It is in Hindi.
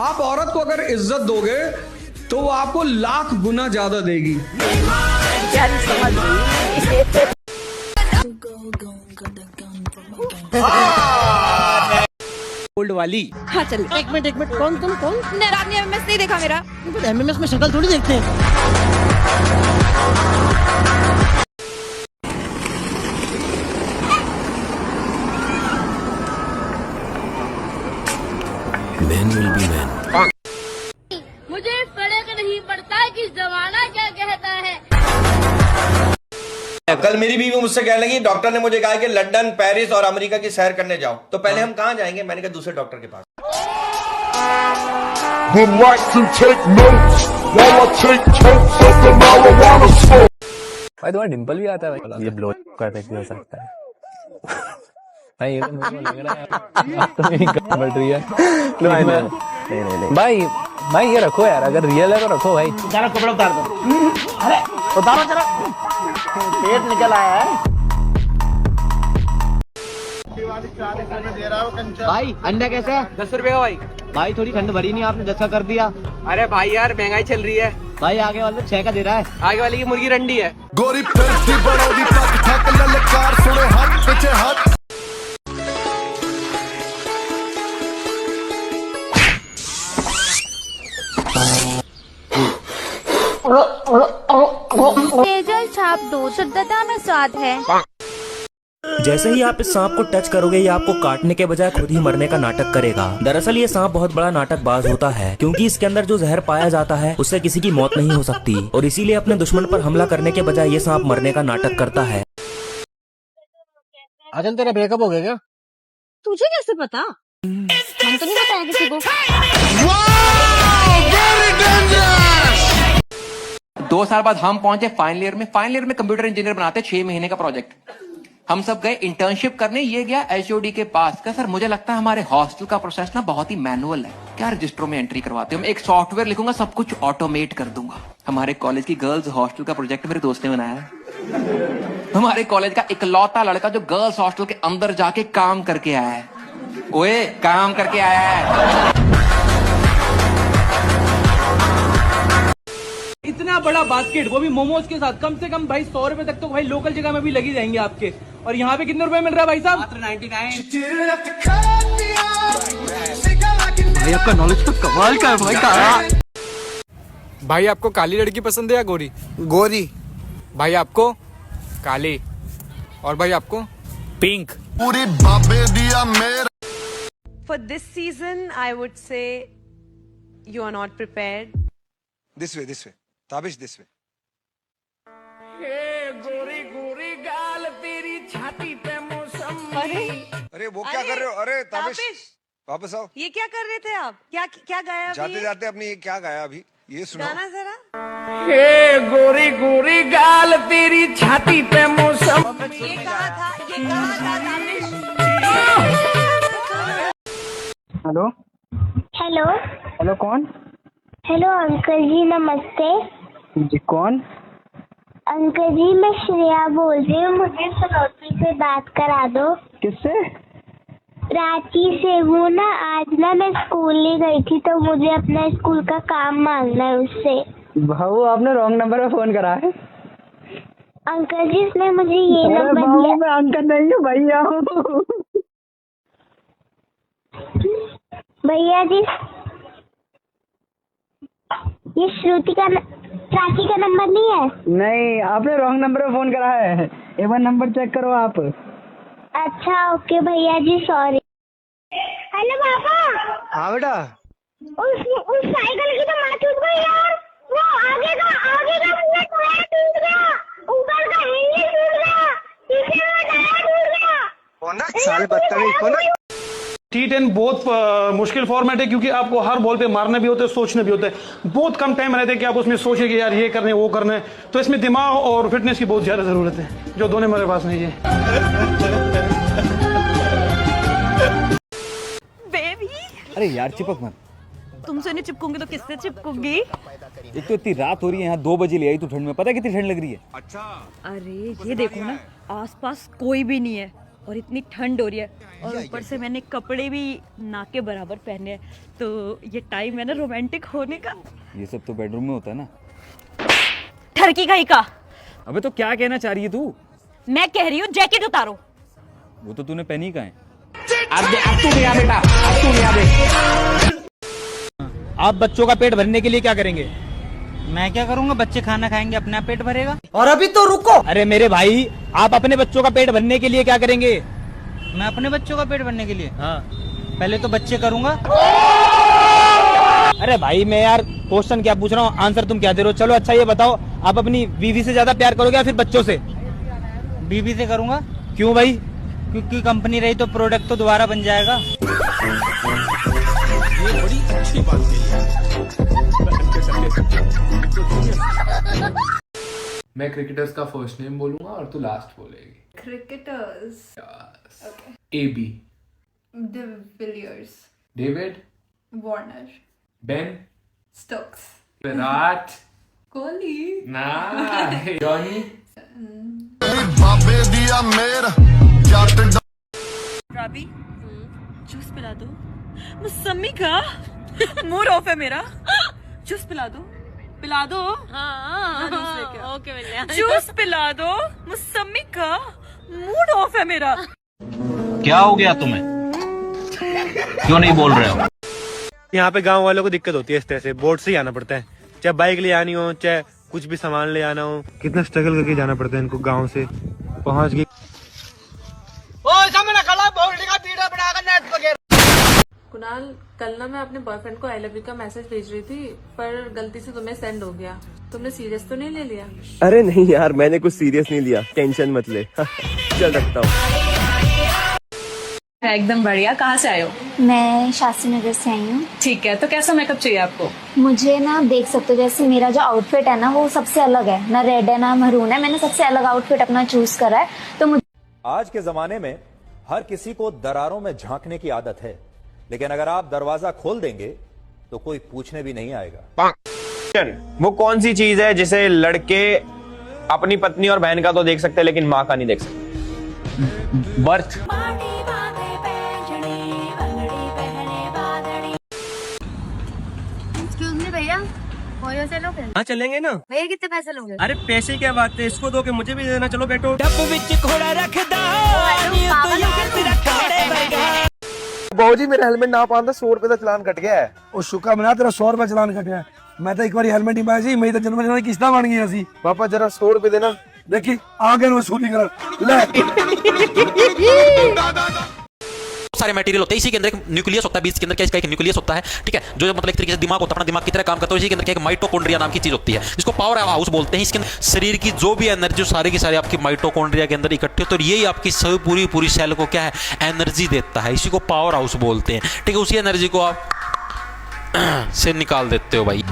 आप औरत को अगर इज्जत दोगे तो वो आपको लाख गुना ज्यादा देगी। ओल्ड वाली। हाँ चल। एक मिनट कौन तुम कौन? रात में एमएमएस नहीं देखा मेरा। एमएमएस में शक्ल थोड़ी देखते हैं। Men will be men. मुझे फर्क नहीं पड़ता कि जमाना क्या कहता है। कल मेरी बीवी मुझसे कहने लगी, डॉक्टर ने मुझे कहा कि लंदन, पेरिस और अमेरिका की सैर करने जाओ। तो पहले हम कहाँ जाएंगे? मैंने कहा दूसरे डॉक्टर के पास। Would like to take notes while I take totes of the marijuana smoke. भाई तुम्हारा डिंपल भी आता है भाई। ये ब्लो का इफेक्ट भी हो सकता है भाई। ये तो मुझे लग रहा है अब तो मेरी गन बढ़ रही है। लो भाई नहीं भाई ये रखो यार, अगर रियल है तो रखो भाई। जरा कपड़ा उतार दो। अरे उतारो जरा, पेट निकल आया है। भाई अंडा कैसे है? 10 रुपए का भाई। भाई थोड़ी ठंड भरी नहीं, आपने 10 का कर दिया। अरे भाई यार महंगाई चल रही है। भाई आगे वाले 6 का दे रहा है। आगे वाली की मुर्गी रंडी है। गोरी फिरती बड़ोदी तक थक ललकार सुने हाथ पीछे हाथ। तेजल छाप दो, शुद्धता में स्वाद है। जैसे ही आप इस सांप को टच करोगे ये आपको काटने के बजाय खुद ही मरने का नाटक करेगा। दरअसल ये सांप बहुत बड़ा नाटकबाज होता है, क्योंकि इसके अंदर जो जहर पाया जाता है उससे किसी की मौत नहीं हो सकती, और इसीलिए अपने दुश्मन पर हमला करने के बजाय ये सांप मरने का नाटक करता है। अजन तेरा ब्रेकअप हो गया क्या? तुझे कैसे पता? हम तो नहीं बताया किसी को। 2 साल बाद हम पहुंचे फाइनल ईयर में। फाइनल ईयर में कंप्यूटर इंजीनियर बनाते 6 महीने का प्रोजेक्ट। हम सब गए इंटर्नशिप करने। ये गया एचओडी के पास का, सर मुझे लगता है हमारे हॉस्टल का प्रोसेस ना बहुत ही मैनुअल है, क्या रजिस्टरों में एंट्री करवाते हो? मैं एक सॉफ्टवेयर लिखूंगा, सब कुछ ऑटोमेट कर दूंगा। हमारे कॉलेज की गर्ल्स हॉस्टल का प्रोजेक्ट मेरे दोस्त ने बनाया है। हमारे कॉलेज का इकलौता लड़का जो गर्ल्स हॉस्टल के अंदर जाके काम करके आया है। ओए काम करके आया है। इतना बड़ा बास्केट, वो भी मोमोज के साथ, कम से कम भाई 100 रुपए तक तो भाई लोकल जगह में भी लगी जाएंगे आपके। और यहाँ पे कितने रुपए मिल रहा है भाई साहब? मात्र 99। भाई आपका नॉलेज तो कमाल का है भाई। का भाई आपको काली लड़की पसंद है या गोरी? गोरी। भाई आपको काली, और भाई आपको पिंक। पूरी बाबे दिया मेरा। For this season, I would say you are not prepared. This way. Tabish this way. गोरी गोरी गाल तेरी छाती पे मौसम। अरे वो क्या कर रहे हो? अरे ताबिश वापस आओ। ये क्या कर रहे थे आप? क्या गाया अभी? जाते जाते अपनी क्या गाया अभी? ये सुनो गाना जरा। गोरी गोरी गाल तेरी छाती पे मौसम। ये कहा था ताबिश? हेलो हेलो कौन? हेलो अंकल जी नमस्ते। जी कौन? अंकल जी मैं श्रेया बोल रही हूँ, मुझे सनौती से बात करा दो। किससे? रांची से हूँ ना। आज ना मैं स्कूल नहीं गई थी तो मुझे अपना स्कूल का काम मांगना है उससे। भाऊ आपने रॉन्ग नंबर पे फोन करा है। अंकल जी इसने मुझे ये नंबर दिया। मैं अंकल नहीं हूँ भैया हूँ। भैया जी ये श्रुति का प्राची का नंबर नहीं है? नहीं, आपने रॉन्ग नंबर पे फोन करा है। एक बार नंबर चेक करो आप। अच्छा ओके भैया जी सॉरी। हेलो पापा। हाँ बेटा। उस साइकिल की तो माँ टूट गई यार। वो आगे का मुझे टायर टूट गया, ऊपर का हैंडल टूट गया, पीछे का टायर टूट गया। कौन है साले बदतमीज? कौन है? T10 बहुत मुश्किल फॉर्मेट है, क्योंकि आपको हर बॉल पे मारना भी होता है, सोचना भी होता है। बहुत कम टाइम रहता है कि आप उसमें सोचिए कि यार ये करना है वो करना है। तो इसमें दिमाग और फिटनेस की बहुत ज्यादा जरूरत है, जो दोनों मेरे पास नहीं है। बेबी अरे यार चिपक मत। तुमसे नहीं चिपकूंगी तो किससे चिपकूंगी? एक तो इतनी रात हो रही है, यहाँ 2 बजे ले आई तू ठंड में, पता है कितनी ठंड लग रही है? अरे ये देखो ना, आसपास कोई भी नहीं है और इतनी ठंड हो रही है और ऊपर से मैंने कपड़े भी नाक के बराबर पहने हैं, तो ये टाइम है ना रोमांटिक होने का। ये सब तो बेडरूम में होता है ना। ठरकी का ही का। अबे तो क्या कहना चाह रही है तू? मैं कह रही हूँ जैकेट उतारो। वो तो तूने पहनी कहाँ है? अब तू नहीं आ बेटा, अब तू नहीं आ बे। आप बच्चों का पेट भरने के लिए क्या करेंगे? मैं क्या करूँगा? बच्चे खाना खाएंगे, अपने आप पेट भरेगा। और अभी तो रुको। अरे मेरे भाई, आप अपने बच्चों का पेट भरने के लिए क्या करेंगे? मैं अपने बच्चों का पेट भरने के लिए हाँ, पहले तो बच्चे करूँगा। अरे भाई मैं यार क्वेश्चन क्या पूछ रहा हूँ, आंसर तुम क्या दे रहे हो? चलो अच्छा ये बताओ, आप अपनी बीवी से ज्यादा प्यार करोगे या फिर बच्चों से? बीवी से करूँगा। क्यों भाई? क्योंकि कंपनी रही तो प्रोडक्ट तो दोबारा बन जाएगा। ये बड़ी अच्छी बात कही है। मैं क्रिकेटर्स का फर्स्ट नेम बोलूंगा और तू लास्ट बोलेगी। Cricketers. AB। De Villiers. David. Warner. Ben. Stokes. Virat. Kohli. Nice. Johnny. बाबे दिया मेरा राबी, जूस पिला दो। मुसम्मी का मूड ऑफ है मेरा। जूस पिला दो, पिला दो। हाँ, ओके मिल जूस पिला दो। मुसम्मी का मूड ऑफ है मेरा। क्या हो गया तुम्हें? क्यों नहीं बोल रहे हो? यहाँ पे गांव वालों को दिक्कत होती है, इस तरह से बोट से ही आना पड़ता है, चाहे बाइक ले आनी हो, चाहे कुछ भी सामान ले आना हो। कितना स्ट्रगल करके जाना पड़ता है इनको गांव से पहुंच के। कुणाल, कल ना मैं अपने बॉयफ्रेंड को आई लव यू का मैसेज भेज रही थी, पर गलती से तुम्हें सेंड हो गया। तुमने सीरियस तो नहीं ले लिया? अरे नहीं यार, मैंने कुछ सीरियस नहीं लिया, टेंशन मत ले। चल रखता हूँ। एकदम बढ़िया। कहाँ से आए हो? मैं शास्त्री नगर से आई हूँ। ठीक है, तो कैसा मेकअप चाहिए आपको? मुझे ना देख सकते हो, जैसे मेरा जो आउटफिट है ना वो सबसे अलग है, ना रेड है ना मरून है, मैंने सबसे अलग आउटफिट अपना चूज करा है। तो मुझे आज के जमाने में हर किसी को दरारों में झांकने की आदत है, लेकिन अगर आप दरवाजा खोल देंगे तो कोई पूछने भी नहीं आएगा। वो कौन सी चीज है जिसे लड़के अपनी पत्नी और बहन का तो देख सकते हैं लेकिन माँ का नहीं देख सकते? बर्थ। भैया, से लोगे? हाँ चलेंगे ना। भैया कितने पैसे लोगे? अरे पैसे क्या बात है, इसको दो के मुझे भी देना। चलो बैठो। बहू जी मेरा हेलमेट ना पाता, 100 रुपए का चलान कट गया है। ਉਹ शुक्र मना तेरा 100 रुपए चलान कटिया। मैं तो एक बार हेलमेट नहीं पाया सी, मेरी तो जन्म की किस्तां बन गई सी। पापा जरा 100 रुपए देना। देखी आगे वसूली कर ले। सारे मटेरियल होते हैं, इसी के अंदर एक न्यूक्लियस होता है, बीच के अंदर क्या इसका एक न्यूक्लियस होता है, ठीक है, जो मतलब एक तरीके से दिमाग होता है, अपना दिमाग की तरह काम करता है। इसी के अंदर एक माइटोकॉन्ड्रिया नाम की चीज होती है, इसको पावर हाउस बोलते हैं। इसके अंदर शरीर की जो भी एनर्जी सारी की सारी आपकी माइटोकॉन्ड्रिया के अंदर इकट्ठे होती है, और यही आपकी सभी पूरी सेल को क्या है, एनर्जी देता है। इसी को पावर हाउस बोलते हैं, ठीक है। उसी एनर्जी को आप से निकाल देते हो भाई।